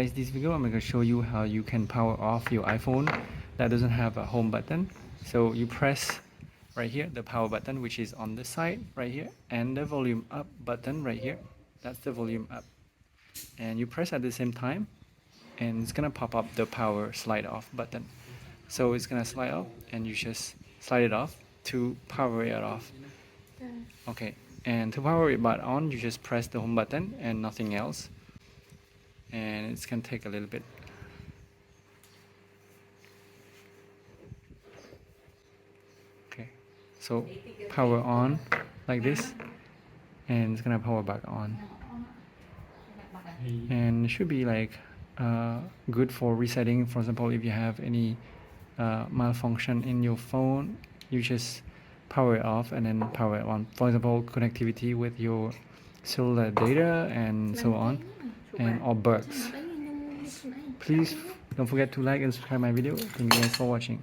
Guys, this video I'm going to show you how you can power off your iPhone that doesn't have a home button. So you press right here the power button, which is on the side right here, and the volume up button right here. That's the volume up, and you press at the same time and it's gonna pop up the power slide off button. So it's gonna slide off and you just slide it off to power it off. Okay, and to power it back on, you just press the home button and nothing else, and it's gonna take a little bit. Okay, so power on like this, and it's gonna power back on, and it should be like good for resetting. For example, if you have any malfunction in your phone, you just power it off and then power it on. For example, connectivity with your cellular data and so on, and or bugs. Please don't forget to like and subscribe my video. Thank you guys for watching.